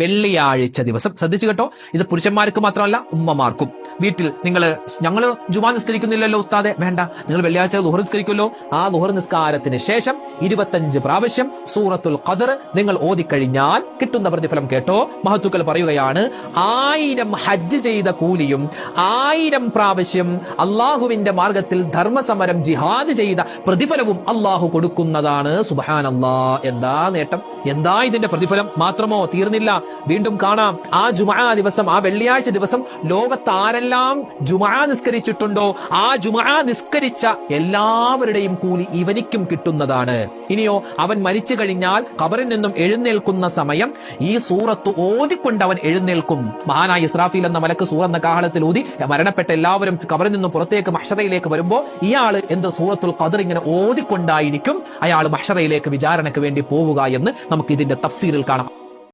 വെള്ളിയാഴ്ച ദിവസം. ശ്രദ്ധിച്ചു കേട്ടോ, ഇത് പുരുഷന്മാർക്ക് മാത്രമല്ല ഉമ്മമാർക്കും. വീട്ടിൽ ഞങ്ങള് ജുമാ നിസ്കരിക്കുന്നില്ലല്ലോ ഉസ്താദെ, വേണ്ട, നിങ്ങൾ വെള്ളിയാഴ്ച ളുഹർ നിസ്കരിക്കുമല്ലോ, ആ ളുഹർ നിസ്കാരത്തിന് ശേഷം 25 പ്രാവശ്യം സൂറത്തുൽ ഖദർ നിങ്ങൾ ഓതിക്കഴിഞ്ഞാൽ കിട്ടുന്ന പ്രതിഫലം കേട്ടോ. മഹത്തുക്കൾ പറയുകയാണ്, 1000 ഹജ്ജ് ചെയ്ത കൂലിയും 1000 പ്രാവശ്യം അള്ളാഹുവിന്റെ മാർഗത്തിൽ ധർമ്മസമരം ജിഹാദ് ചെയ്ത പ്രതിഫലവും അള്ളാഹു കൊടുക്കുന്നതാണ്. സുബ്ഹാനല്ലാഹ്, എന്താ നേട്ടം, എന്താ ഇതിന്റെ പ്രതിഫലം. മാത്രമോ തീർന്നില്ല, വീണ്ടും കാണാം. ആ ജുമുഅ ദിവസം, ആ വെള്ളിയാഴ്ച ദിവസം ലോകത്ത് ആരെല്ലാം ജുമുഅ നിസ്കരിച്ചിട്ടുണ്ടോ ആ ജുമുഅ നിസ്കരിച്ച എല്ലാവരുടെയും കൂലി ഇവനിക്കും കിട്ടുന്നതാണ്. ഇനിയോ അവൻ മരിച്ചു കഴിഞ്ഞാൽ ഖബറിൽ നിന്നും എഴുന്നേൽക്കുന്ന സമയം ഈ സൂറത്ത് ഓതിക്കൊണ്ട് അവൻ എഴുന്നേൽക്കും. മഹാനായ ഇസ്രാഫീൽ എന്ന മലക്ക് സൂറെന്ന കാഹളത്തിൽ ഊതി മരണപ്പെട്ട എല്ലാവരും ഖബറിൽ നിന്നും പുറത്തേക്ക് മഹ്ശറയിലേക്ക് വരുമ്പോ ഇയാൾ എന്ത് സൂറത്തുൽ ഖദർ ഇങ്ങനെ ഓതിക്കൊണ്ടായിരിക്കും അയാൾ മഹ്ശറയിലേക്ക് വിചാരണയ്ക്ക് വേണ്ടി പോവുക എന്ന് നമുക്ക് ഇതിന്റെ തഫ്സീറിൽ കാണാം.